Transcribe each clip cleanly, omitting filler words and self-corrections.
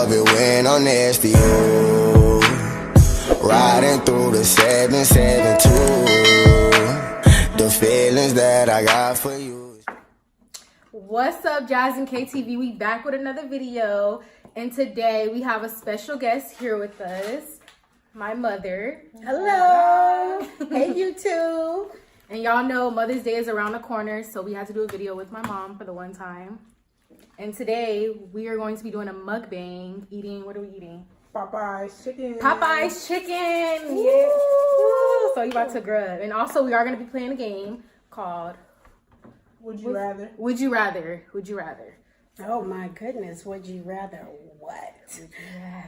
love it when I'm next to you. Riding through the 772. The feelings that I got for you. What's up, Jazz and KTV? We back with another video. And today we have a special guest here with us. My mother. Hello. Hey, YouTube. And y'all know Mother's Day is around the corner, so we had to do a video with my mom for the one time. And today we are going to be doing a mukbang, eating, what are we eating? Popeye's chicken. Popeye's chicken. Yeah. Woo. So you about to grub. And also we are going to be playing a game called Would you rather? Would you rather? Would you rather? Oh my goodness. Would you rather what?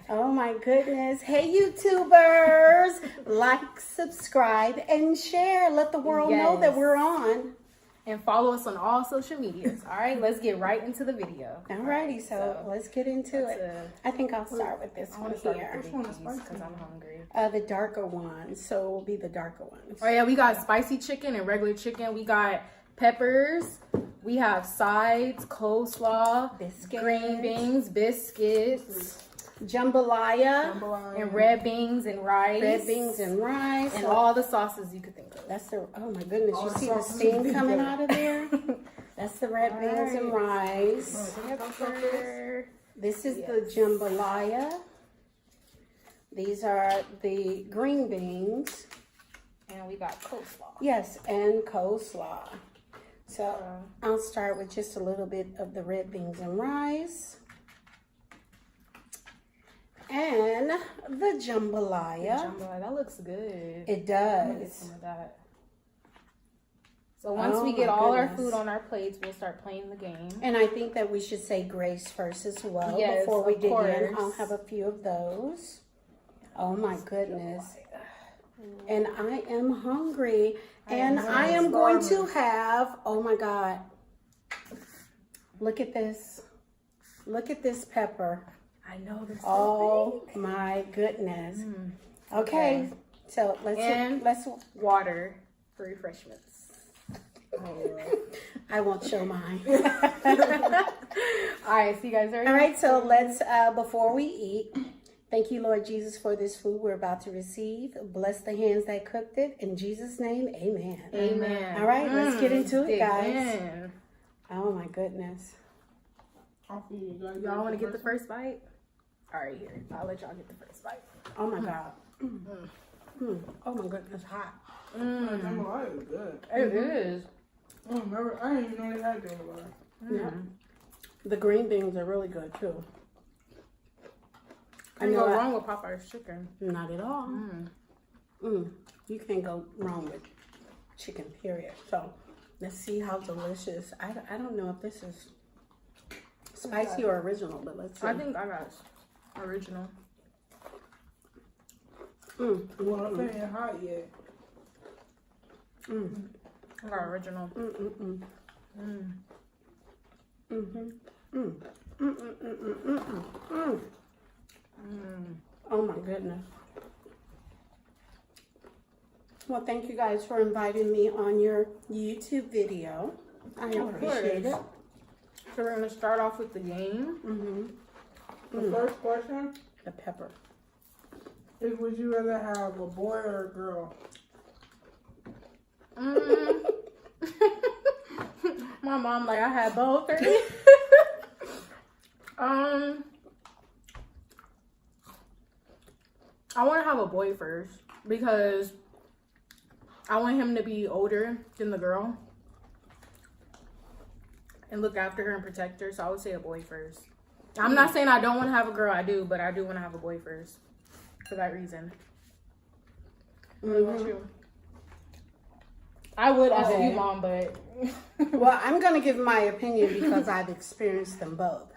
Oh my goodness. Hey, YouTubers. Like, subscribe, and share. Let the world know that we're on. And follow us on all social medias. All right, let's get right into the video. Alrighty, so let's get into it. I think I'll start with this one here. Which one is spicy? Because I'm hungry. The darker one. So it will be the darker ones. Oh yeah, we got spicy chicken and regular chicken. We got peppers. We have sides, coleslaw, Biscuits. green beans, biscuits, jambalaya, and red beans and rice. Red beans and rice. And all the sauces you could think of. That's the, oh my goodness, you see the steam coming out of there? That's the red beans and rice. This is the jambalaya. These are the green beans. And we got coleslaw. Yes, and coleslaw. So I'll start with just a little bit of the red beans and rice. And the jambalaya. That looks good. It does. Get some of that. So once we get all our food on our plates, we'll start playing the game. And I think that we should say grace first as well. Yes, before we dig course. in. I'll have a few of those. Oh my goodness. And I am hungry. And I am going to have, oh my God. Look at this. Look at this pepper. I know this. Oh my goodness. Okay. So let's water for refreshments. I won't show mine. All right, so you guys are ready? All right, so let's before we eat, thank you, Lord Jesus, for this food we're about to receive. Bless the hands that cooked it. In Jesus' name, amen. Amen. All right, let's get into it, guys. Amen. Oh my goodness. Y'all want to get the first bite? All right, here. I'll let y'all get the first bite. Oh my God. Oh my goodness, hot. Jambalaya is good. It is. I didn't even know they had jambalaya. Yeah. The green beans are really good too. Can't go wrong with Popeye's chicken. Not at all. You can't go wrong with chicken, period. So let's see how delicious. I don't know if this is spicy or original, but let's see. I think I got original. Well, it ain't hot yet. I got original. Oh my goodness. Well, thank you guys for inviting me on your YouTube video. I appreciate it. So we're going to start off with the game. The first question The pepper. is, would you rather have a boy or a girl? My mom like I had both. I want to have a boy first because I want him to be older than the girl and look after her and protect her. So I would say a boy first. I'm not saying I don't want to have a girl. I do, but I do want to have a boy first for that reason. What about you? I would ask you, Mom, but Well, I'm going to give my opinion because I've experienced them both.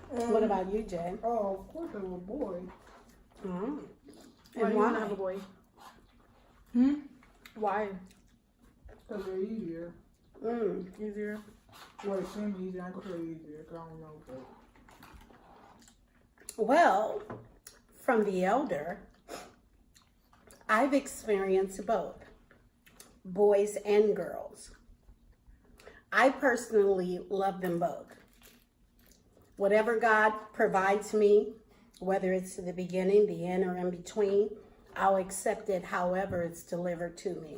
What about you, Jay? Oh, of course I'm a boy. And why do you want to have a boy? Why? Because they're easier. Easier. Well, it seems easier. I could say easier because I don't know. But... Well, from the elder, I've experienced both, boys and girls. I personally love them both. Whatever God provides me, whether it's the beginning, the end, or in between, I'll accept it however it's delivered to me.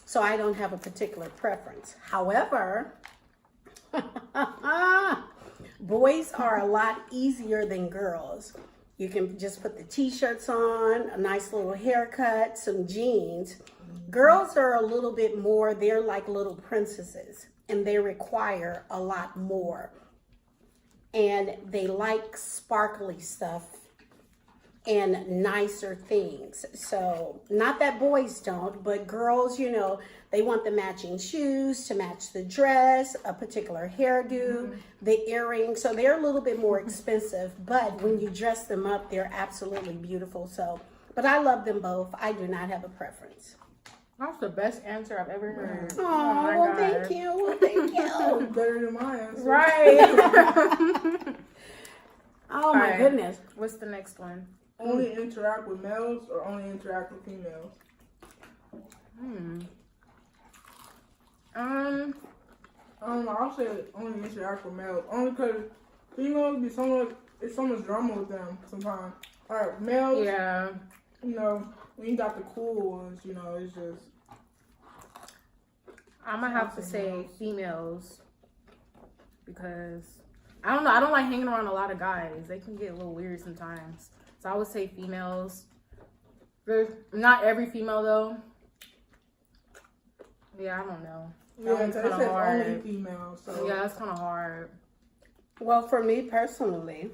So I don't have a particular preference. However, boys are a lot easier than girls. You can just put the t-shirts on, a nice little haircut, some jeans. Girls are a little bit more, they're like little princesses, and they require a lot more. And they like sparkly stuff and nicer things. So not that boys don't, but girls, you know, they want the matching shoes to match the dress, a particular hairdo, the earrings. So they're a little bit more expensive, but when you dress them up, they're absolutely beautiful. So, but I love them both. I do not have a preference. That's the best answer I've ever heard. Oh, my well, God. thank you. Well, thank you. Better than my answer. Right. Oh, my right. goodness. What's the next one? Only interact with males or only interact with females? I don't know. I'll say only interact with males. Only because females be it's so much drama with them sometimes. Alright, males, Yeah. you know, when you got the cool ones, you know, it's just. I'm gonna have to say females because I don't know. I don't like hanging around a lot of guys. They can get a little weird sometimes. So I would say females. There's not every female though. Yeah, I don't know. Yeah, one's it kinda says hard. only females. So. Yeah, that's kind of hard. Well, for me personally,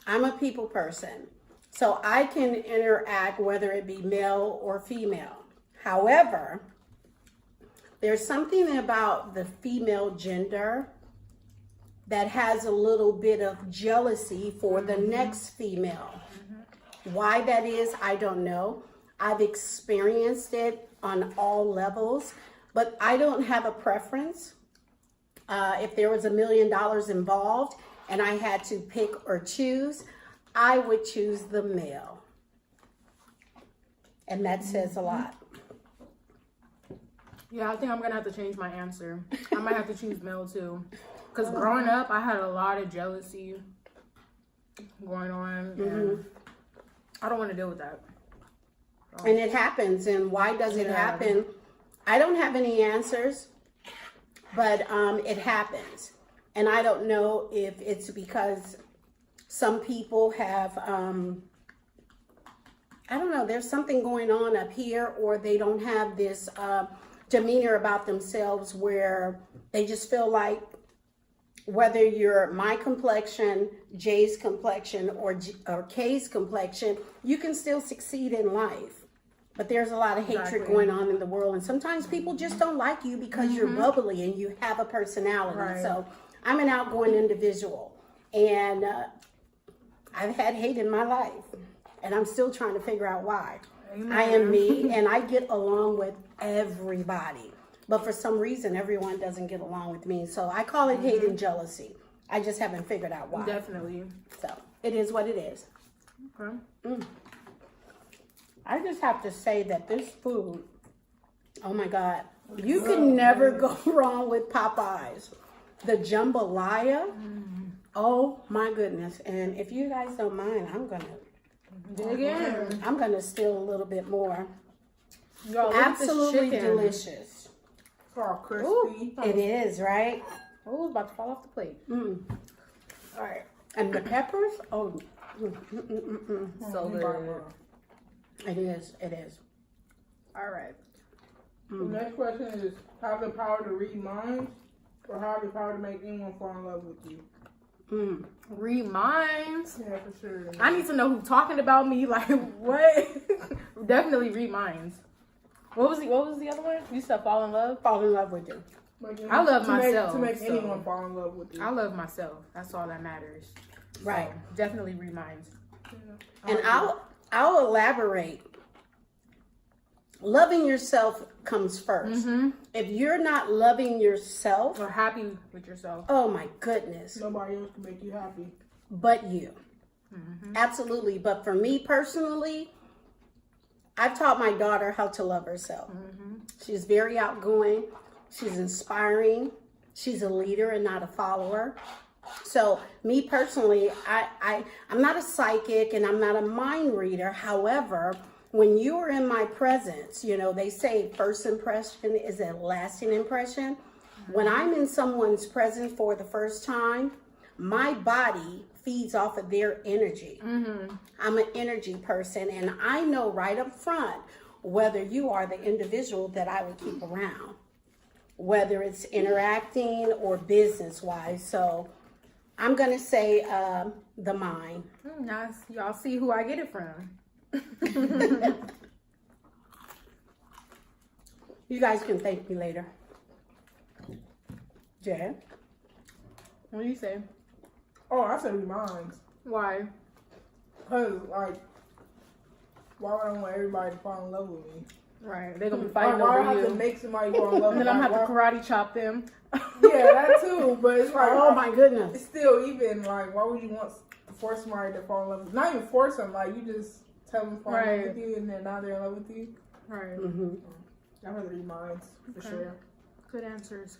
I'm a people person. So I can interact whether it be male or female. However, there's something about the female gender that has a little bit of jealousy for the next female. Why that is, I don't know. I've experienced it on all levels, but I don't have a preference. If there was $1 million involved and I had to pick or choose, I would choose the male. And that says a lot. Yeah, I think I'm gonna have to change my answer. I might have to choose male too. Because growing up, I had a lot of jealousy going on. And I don't want to deal with that. And it happens. And why does it happen? I don't have any answers, but it happens. And I don't know if it's because some people have, I don't know, there's something going on up here, or they don't have this demeanor about themselves where they just feel like whether you're my complexion, Jay's complexion, or Kay's complexion, you can still succeed in life. But there's a lot of hatred going on in the world. And sometimes people just don't like you because you're bubbly and you have a personality. Right. So I'm an outgoing individual. And I've had hate in my life. And I'm still trying to figure out why. Amen. I am me and I get along with everybody. But for some reason, everyone doesn't get along with me. So I call it hate and jealousy. I just haven't figured out why. Definitely. So it is what it is. Okay. I just have to say that this food, oh my God, you can never go wrong with Popeyes. The jambalaya, oh my goodness. And if you guys don't mind, I'm gonna steal a little bit more. Yo, look at this Absolutely chicken. delicious. It's all crispy. Ooh. It is, right? Oh, it's about to fall off the plate. All right. And the peppers, oh, So good. it is, it is. All right. The next question is: have the power to read minds, or have the power to make anyone fall in love with you? Read minds. Yeah, for sure. I need to know who's talking about me. Like what? Definitely read minds. What was the other one? You said fall in love. Fall in love with you. I love myself, To make so- anyone fall in love with you. I love myself. That's all that matters. Right. So, definitely read minds. And I'll elaborate. Loving yourself comes first. If you're not loving yourself, Or happy with yourself. oh my goodness, Nobody else can make you happy. but you. Absolutely. But for me personally, I've taught my daughter how to love herself. She's very outgoing. She's inspiring. She's a leader and not a follower. So me personally, I'm not a psychic and I'm not a mind reader. However, when you are in my presence, you know, they say first impression is a lasting impression. When I'm in someone's presence for the first time, my body feeds off of their energy. I'm an energy person, and I know right up front whether you are the individual that I would keep around, whether it's interacting or business-wise. So I'm going to say the mind. Nice. Y'all see who I get it from. You guys can thank me later. Jay? What do you say? Oh, I said reminds. Why? Cause like, why would I want everybody to fall in love with me? Right. They're going to be Why fighting do I over have you. to make somebody fall in love And with then me? I'm going to have to karate chop them. Yeah, that too. But it's like, Oh my goodness. it's still even like, why would you want to force somebody to fall in love with you? Not even force them. Like, you just tell them to fall in love with you, and then now they're in love with you. Right. I'd rather reminds for sure. Good answers.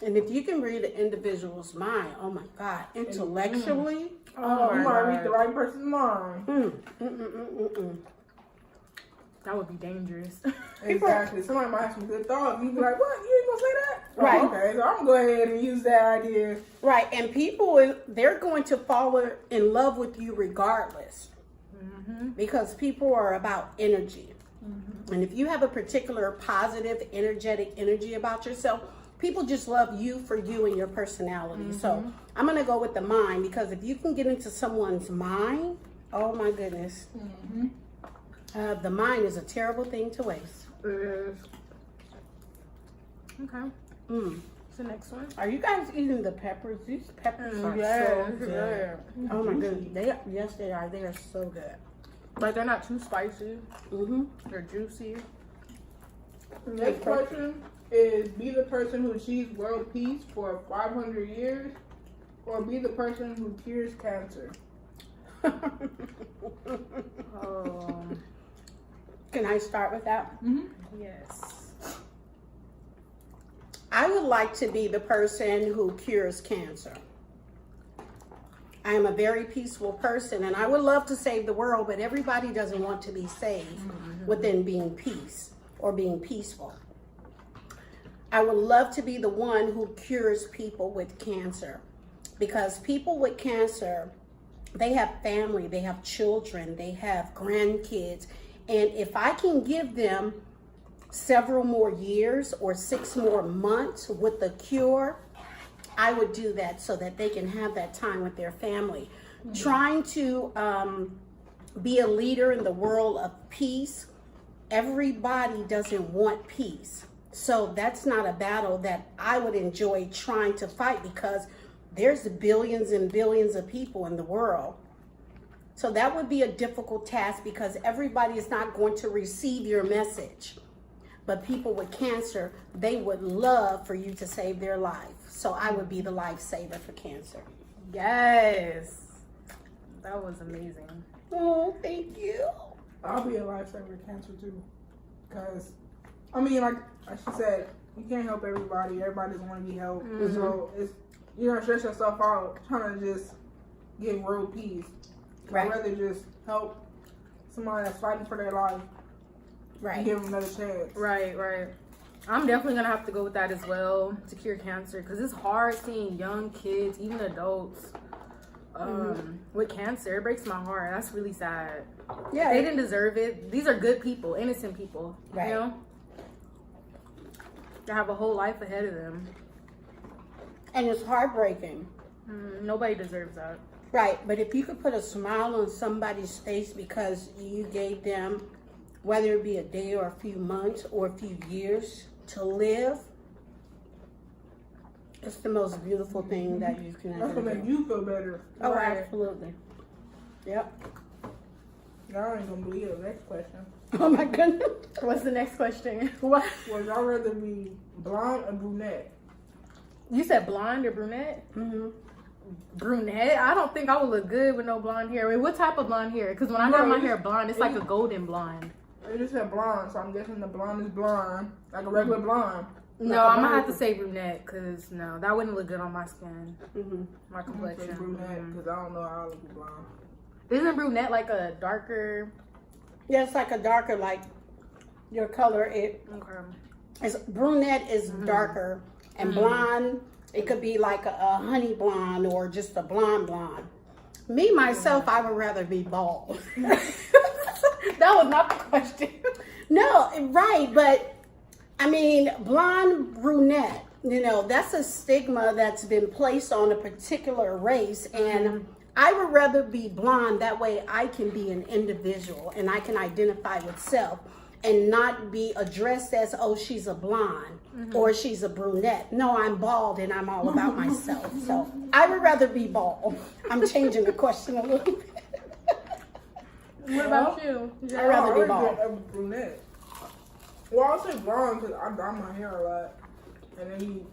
And if you can read an individual's mind, oh my God, intellectually, Oh, You my might read God. the right person's mind. That would be dangerous. Exactly. Somebody might have some good thoughts. You'd be like, what? You ain't gonna say that? Right. Oh, okay, so I'm gonna go ahead and use that idea. Right, and people, they're going to fall in love with you regardless. Because people are about energy. And if you have a particular positive, energetic energy about yourself, people just love you for you and your personality. So I'm going to go with the mind, because if you can get into someone's mind, oh my goodness. The mind is a terrible thing to waste. Okay. What's the next one? Are you guys eating the peppers? These peppers are Yeah, so good. Oh my goodness. Yes, they are. They are so good. Like, they're not too spicy. They're juicy. The next question is, be the person who achieves world peace for 500 years, or be the person who cures cancer. Oh, Can I start with that? yes. I would like to be the person who cures cancer. I am a very peaceful person, and I would love to save the world, but everybody doesn't want to be saved within being peace or being peaceful. I would love to be the one who cures people with cancer, because people with cancer, they have family, they have children, they have grandkids, and if I can give them several more years or 6 more months with the cure, I would do that so that they can have that time with their family. Trying to be a leader in the world of peace, everybody doesn't want peace. So that's not a battle that I would enjoy trying to fight, because there's billions and billions of people in the world. So that would be a difficult task, because everybody is not going to receive your message. But people with cancer, they would love for you to save their life. So I would be the lifesaver for cancer. Yes. That was amazing. Oh, thank you. I'll be a lifesaver with cancer too. Because, I mean, like she said, you can't help everybody. Everybody doesn't want to be helped. So it's, you don't stress yourself out trying to just get world peace. Right. I'd rather just help somebody that's fighting for their life and Right. give them another chance. Right. I'm definitely going to have to go with that as well, to cure cancer, because it's hard seeing young kids, even adults, with cancer. It breaks my heart. That's really sad. Yeah. They didn't deserve it. These are good people, innocent people. Right. You know? They have a whole life ahead of them. And it's heartbreaking. Nobody deserves that. Right. But if you could put a smile on somebody's face because you gave them, whether it be a day or a few months or a few years to live, it's the most beautiful thing that you can That's ever gonna make do. you feel better. Oh, Right. absolutely. Yep. Y'all ain't gonna believe the next question. Oh my goodness. What's the next question? What? Would y'all rather be blonde or brunette? You said blonde or brunette? Mm-hmm. Brunette? I don't think I would look good with no blonde hair. Wait, what type of blonde hair? Because when I dye my hair blonde, it's like a golden blonde. They just said blonde, so I'm guessing the blonde is blonde, like a regular blonde. No, I'm gonna have to say brunette because no, that wouldn't look good on my skin, my I'm gonna say complexion. brunette because I don't know how I look blonde. Isn't brunette like a darker? Yeah, it's like a darker, like your color. Brunette is darker, and blonde, it could be like a honey blonde or just a blonde. Me, myself, I would rather be bald. That was not the question. No, right, but I mean, blonde, brunette, that's a stigma that's been placed on a particular race, and I would rather be blonde. That way I can be an individual and I can identify with self and not be addressed as, oh, she's a blonde or she's a brunette. No, I'm bald and I'm all about myself. So I would rather be bald. I'm changing the question a little bit. What about you? I'd rather be bald. A brunette. Well, I'll say blonde because I dye my hair a lot. And then you,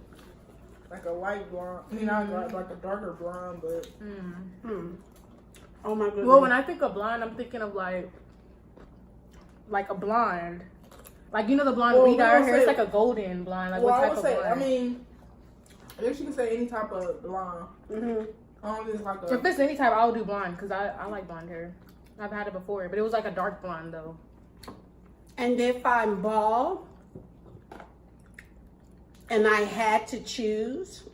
like a light blonde. I mean, I like a darker blonde, but. Oh my goodness. Well, when I think of blonde, I'm thinking of like a blonde. Like, the blonde we dye our hair, it's like a golden blonde. Like, Well, what I type would of say, blonde? I mean, I guess you can say any type of blonde. Just like If it's any type, I'll do blonde because I like blonde hair. I've had it before, but it was like a dark blonde though. And if I'm bald and I had to choose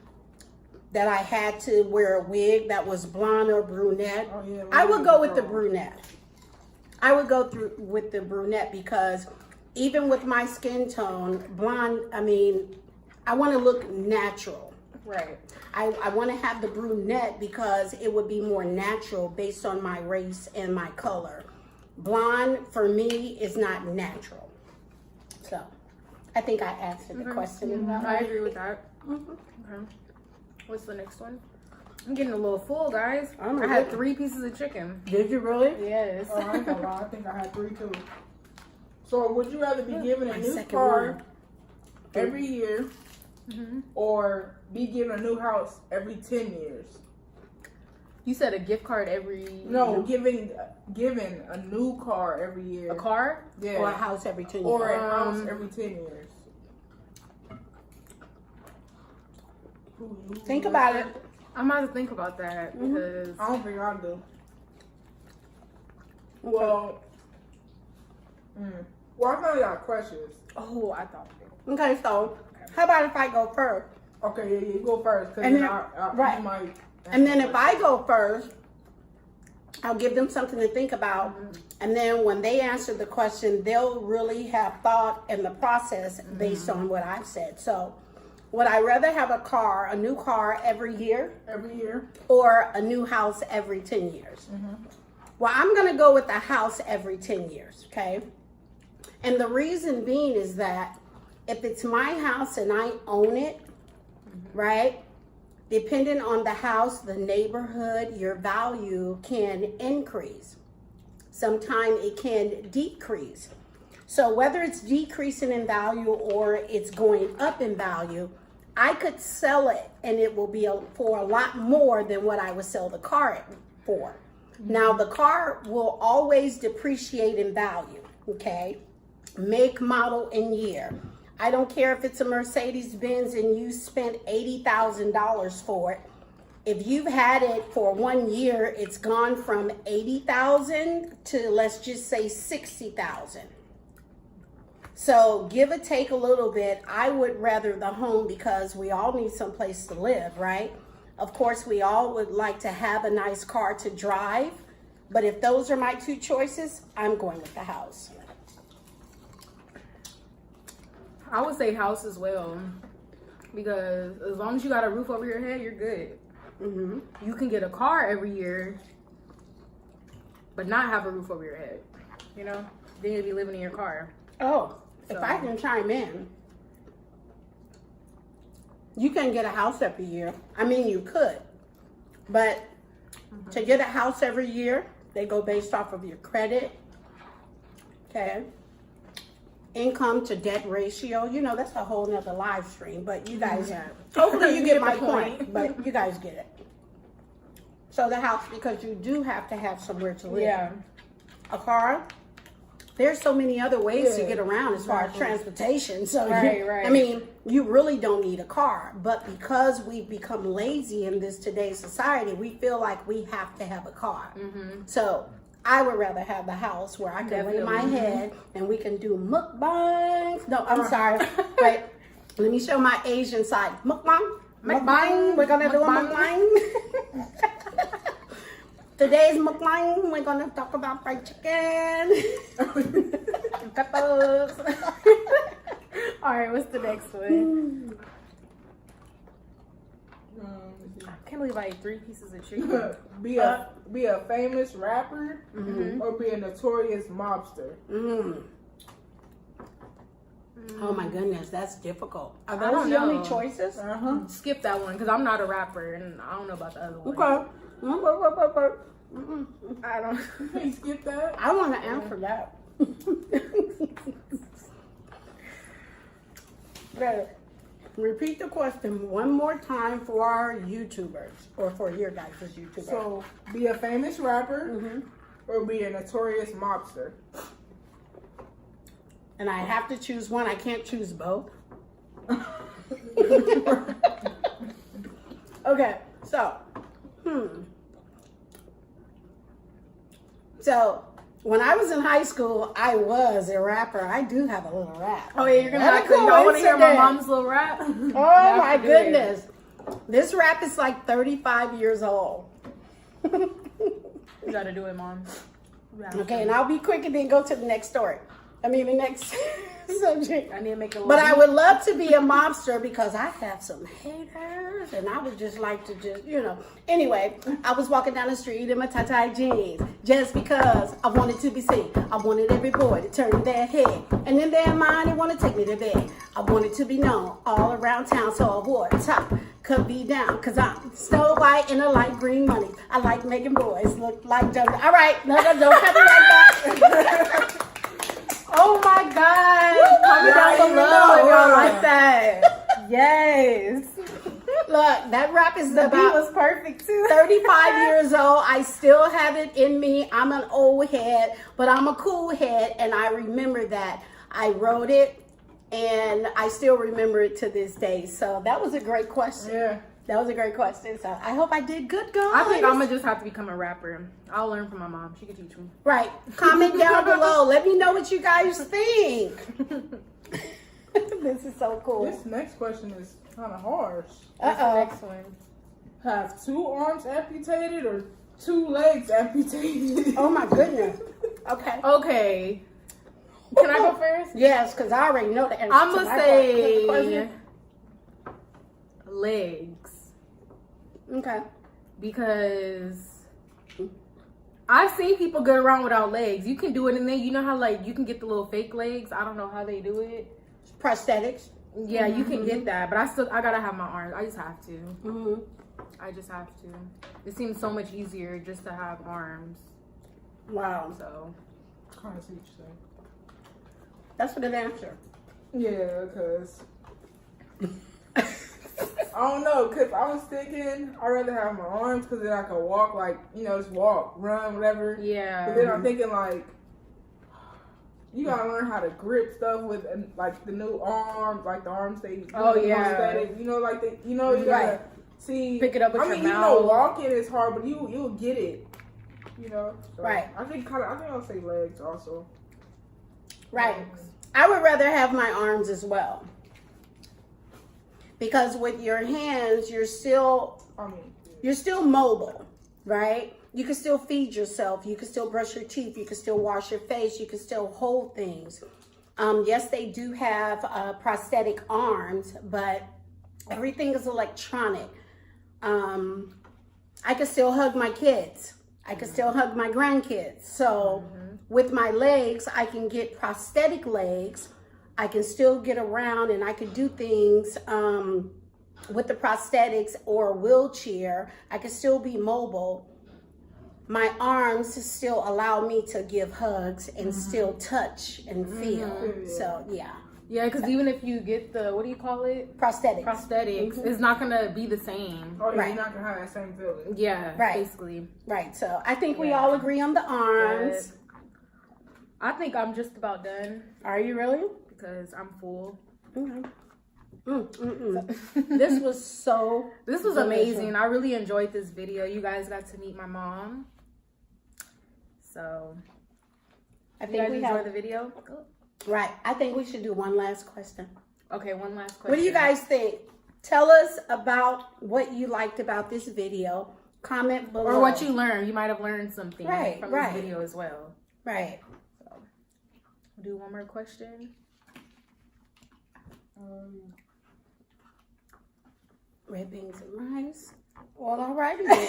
that I had to wear a wig that was blonde or brunette, I would go with the brunette. I would go with the brunette because even with my skin tone, blonde, I mean, I want to look natural. Right. I want to have the brunette because it would be more natural based on my race and my color. Blonde, for me, is not natural. So, I think I answered the question. I agree with that. Okay. What's the next one? I'm getting a little full, guys. I had 3 pieces of chicken. Did you really? Yes. Oh, I ain't gonna lie. I think I had 3 too. So, would you rather be given a new second car one. every year or be given a new house every 10 years? You said a gift card every... No, given a new car every year. A car? Yeah. Or a house every 10 years. Or a house every 10 years. Think about it. I'm about to think about that because... I don't think I do. Well, I finally got questions. Oh, I thought... Okay, so how about if I go first? Okay, yeah, you go first. Cause And then then- I right. you might And then if I go first, I'll give them something to think about. And then when they answer the question, they'll really have thought in the process based on what I've said. So would I rather have a new car every year, every year. or a new house every 10 years? Well, I'm going to go with the house every 10 years, okay? And the reason being is that if it's my house and I own it, right? Depending on the house, the neighborhood, your value can increase. Sometimes it can decrease. So whether it's decreasing in value or it's going up in value, I could sell it and it will be for a lot more than what I would sell the car for. Now the car will always depreciate in value, okay? Make, model, and year. I don't care if it's a Mercedes-Benz and you spent $80,000 for it. If you've had it for 1 year, it's gone from $80,000 to, let's just say, $60,000. So give or take a little bit. I would rather the home because we all need some place to live, right? Of course, we all would like to have a nice car to drive. But if those are my 2 choices, I'm going with the house. I would say house as well. Because as long as you got a roof over your head, you're good. You can get a car every year, but not have a roof over your head. You know? Then you'll be living in your car. Oh, if I can chime in, you can get a house every year. I mean, you could. But to get a house every year, they go based off of your credit. Okay. Income to debt ratio. You know, that's a whole nother live stream. But you guys, hopefully you get my point. But you guys get it. So the house, because you do have to have somewhere to live. Yeah. A car, there's so many other ways to Yeah, get around as far as transportation. So, Right. I mean, you really don't need a car. But because we've become lazy in this today's society, we feel like we have to have a car. So I would rather have the house where I can lay my head and we can do mukbangs. No, I'm sorry. Wait, let me show my Asian side. Mukbang. Mukbang. We're going to do a mukbang. Today's mukbang, we're going to talk about fried chicken. Peppers. All right, what's the next one? I can't believe I ate 3 pieces of chicken. Be a famous rapper or be a notorious mobster. Oh my goodness, that's difficult. Are I those don't the only know. choices? Skip that one because I'm not a rapper and I don't know about the other one. Okay. I don't. You can't skip that. I want to answer that. Better. Repeat the question one more time for our YouTubers, or for your guys' YouTubers. So, be a famous rapper or be a notorious mobster. And I have to choose one. I can't choose both. Okay, so, So, when I was in high school, I was a rapper. I do have a little rap. Oh yeah, you're gonna What have a to. Y'all want to hear my coincidence. mom's little rap? Oh my goodness. This rap is like 35 years old. You gotta do it, mom. Okay, and I'll be quick and then go to the next story. I mean, the next subject. I need to make it. But I would love to be a mobster because I have some haters and I would just like to Anyway, I was walking down the street in my tie-tie jeans just because I wanted to be seen. I wanted every boy to turn their head. And in their mind, they want to take me to bed. I wanted to be known all around town, so I wore a top, could be down, because I'm Snow White in a light green money. I like making boys look like dummies. All right, no, don't cut it like that. Oh my God! Comment down below if y'all like that. Yes. Look, that rap is The beat about was perfect too. 35 years old. I still have it in me. I'm an old head, but I'm a cool head, and I remember that. I wrote it, and I still remember it to this day. So that was a great question. Yeah. That was a great question. So I hope I did good, guys. I think I'm gonna just have to become a rapper. I'll learn from my mom. She can teach me. Right. Comment down below. Let me know what you guys think. This is so cool. This next question is kind of harsh. What's the Uh-oh. next one? Have 2 arms amputated or 2 legs amputated? Oh my goodness. Okay. Okay. Can I go first? Yes, because I already know the answer. I'm to gonna my say question. legs Okay. because I've seen people get around without legs. You can do it, and then you know how like you can get the little fake legs. I don't know how they do it. Prosthetics. Yeah, you can get that, but I gotta have my arms. I just have to. Mm-hmm. I just have to. It seems so much easier just to have arms. Wow. So Kind of see what you're saying. That's a good answer. Yeah, because I don't know, because I was thinking I'd rather have my arms because then I could walk, like, just walk, run, whatever. yeah. But then I'm thinking, like, you gotta learn how to grip stuff with, like, the new arms, like the arms they Oh, yeah. prosthetic, like, you gotta Right. see. Pick it up with I your mean, mouth. walking is hard, but you'll get it, So Right. I think I'll say legs also. Right. Legs. I would rather have my arms as well. Because with your hands, you're still mobile, right? You can still feed yourself. You can still brush your teeth. You can still wash your face. You can still hold things. Yes, they do have prosthetic arms, but everything is electronic. I can still hug my kids. I can still hug my grandkids. So with my legs, I can get prosthetic legs. I can still get around and I can do things with the prosthetics or a wheelchair. I can still be mobile. My arms still allow me to give hugs and still touch and feel. So, yeah. Yeah, because even if you get the, what do you call it? Prosthetics. Prosthetics, it's not going to be the same. Oh, yeah, Right. you're not gonna have that same feeling. Yeah, Right. basically. Right. So, I think we all agree on the arms. I think I'm just about done Are you really? because I'm full. Okay. This was so. This was delicious. amazing. I really enjoyed this video. You guys got to meet my mom. So, I you think guys we enjoyed have the video? right. I think we should do one last question. Okay, one last question. What do you guys think? Tell us about what you liked about this video. Comment below. Or what you learned. You might have learned something Right, from right. this video as well. Right. So, we'll do one more question. Red beans and rice. Well, all righty then.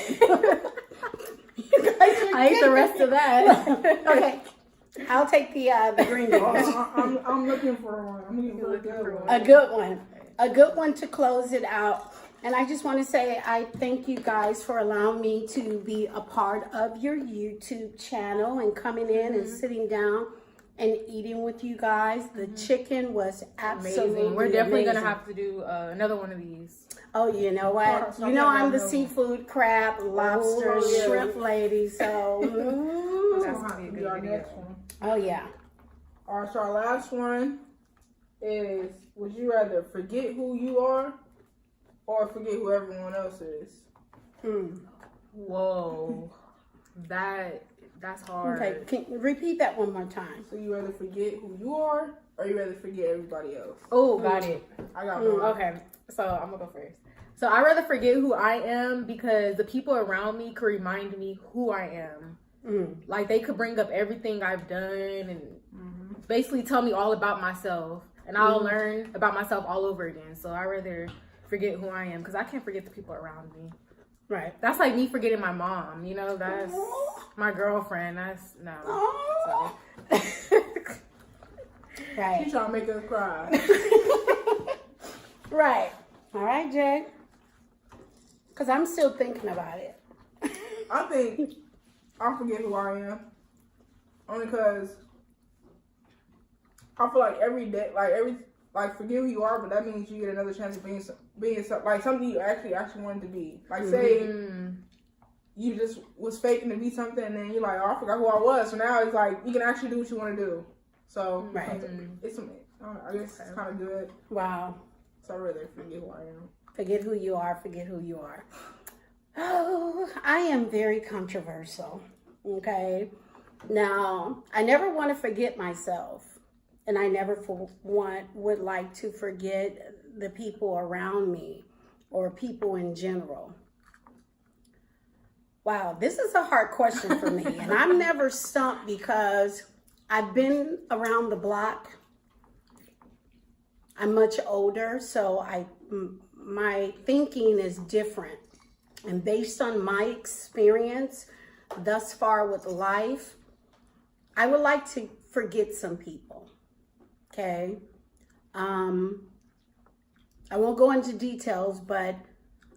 You guys are I ate the getting- rest of that. Okay. I'll take the green beans. I'm looking for one. I'm looking for a good one. A good one. A good one to close it out. And I just want to say I thank you guys for allowing me to be a part of your YouTube channel and coming in and sitting down and eating with you guys. The chicken was absolutely Amazing. We're definitely amazing. going to have to do another one of these. Oh, you know what? Oh, You know I'm the no. seafood, crab, lobster, Oh, yeah. shrimp lady. So, That's going to be a good Our video. next one. oh yeah. All right, so our last one is: would you rather forget who you are or forget who everyone else is? Whoa. That's hard. Okay, can you repeat that one more time? So you rather forget who you are or you rather forget everybody else? Oh, got it. I got one. Okay, so I'm going to go first. So I'd rather forget who I am because the people around me could remind me who I am. Like, they could bring up everything I've done and basically tell me all about myself. And I'll learn about myself all over again. So I'd rather forget who I am because I can't forget the people around me. Right. That's like me forgetting my mom. You know, that's my girlfriend. That's, no. So. Right. She's trying to make us cry. Right. All right, Jay. Because I'm still thinking about it. I think I'll forget who I am. Only because I feel like every day, forget who you are, but that means you get another chance of being something you actually wanted to be. Like, say you just was faking to be something, and then you're like, oh, I forgot who I was. So now it's like you can actually do what you want to do. So Right. I guess it's kind of good. Wow. So I'd rather forget who I am. Forget who you are. Forget who you are. Oh, I am very controversial. Okay. Now, I never want to forget myself. And I never would like to forget the people around me or people in general. Wow, this is a hard question for me. And I'm never stumped because I've been around the block. I'm much older, so my thinking is different. And based on my experience thus far with life, I would like to forget some people. Okay. I won't go into details, but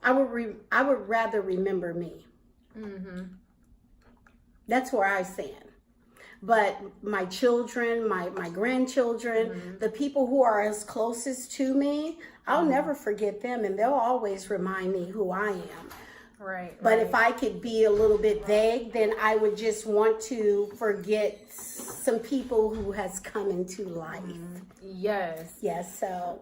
I would rather remember me. That's where I stand. But my children, my grandchildren, the people who are as closest to me, I'll never forget them, and they'll always remind me who I am. Right. But if I could be a little bit vague, then I would just want to forget some people who has come into life. Yes. Yes, so.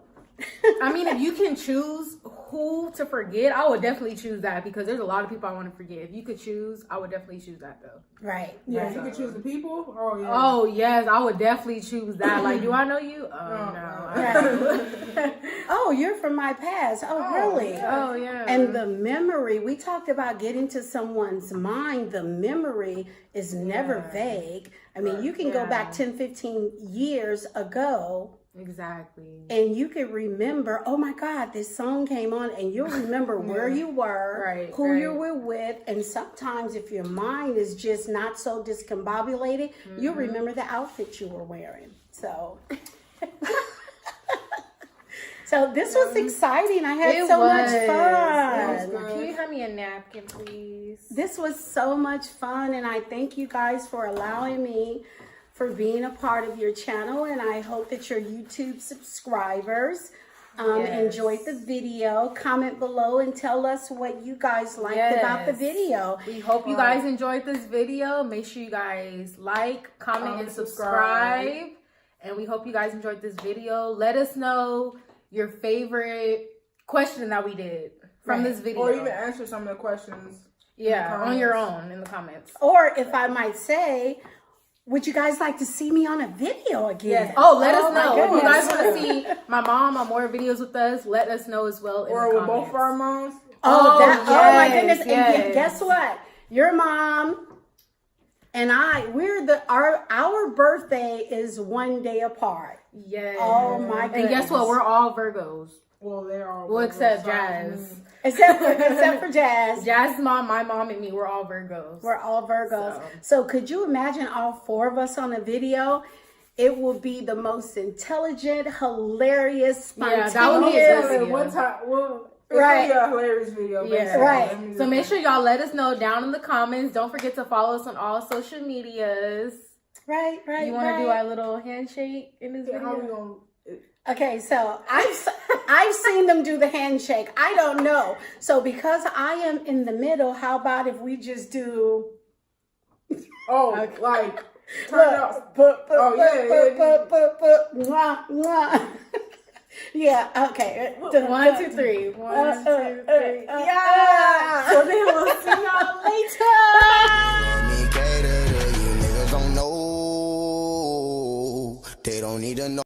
I mean, if you can choose who to forget, I would definitely choose that because there's a lot of people I want to forget. If you could choose, I would definitely choose that though. Right. Yeah, right. if you could choose the people. Oh yeah. Oh yes, I would definitely choose that. Like, do I know you? Oh no. Right. Oh, you're from my past. Oh, really? Oh yeah. And the memory, we talked about getting to someone's mind. The memory is never vague. I mean, you can go back 10, 15 years ago. Exactly. And you can remember, oh my God, this song came on, and you'll remember where you were, who you were with. And sometimes if your mind is just not so discombobulated, you'll remember the outfit you were wearing. So, so this was exciting. I had so much fun. Can you hand me a napkin, please? This was so much fun, and I thank you guys for allowing me for being a part of your channel, and I hope that your YouTube subscribers enjoyed the video. Comment below and tell us what you guys liked about the video. We hope you guys enjoyed this video. Make sure you guys like, comment, and subscribe. And we hope you guys enjoyed this video. Let us know your favorite question that we did from this video. Or even answer some of the questions. Yeah, on your own in the comments. Or if I might say, would you guys like to see me on a video again? Yes. Oh, let us know. If you guys want to see my mom on more videos with us, let us know as well in the comments. Or with both of our moms. Oh my goodness. And guess what? Your mom and I, our birthday is one day apart. Yes. Oh my goodness. And guess what? We're all Virgos. Well, they're all. Well, except Jazz. Except for Jazz. Jazz's mom, my mom, and me, we're all Virgos. We're all Virgos. So could you imagine all four of us on a video? It will be the most intelligent, hilarious, spontaneous. Yeah, that would be a good video. One time, it's Right. gonna be a hilarious video. Yeah. Right. So make sure y'all let us know down in the comments. Don't forget to follow us on all social medias. Right. You want to do our little handshake in this video? How we gonna? Okay, so I've seen them do the handshake. I don't know. So because I am in the middle, how about if we just do? Oh, like turn up. Yeah. Okay. 1, 2, 3. 1, 2, 3. Yeah. So then we'll see y'all later. Me cater to you niggas don't know. They don't need to know.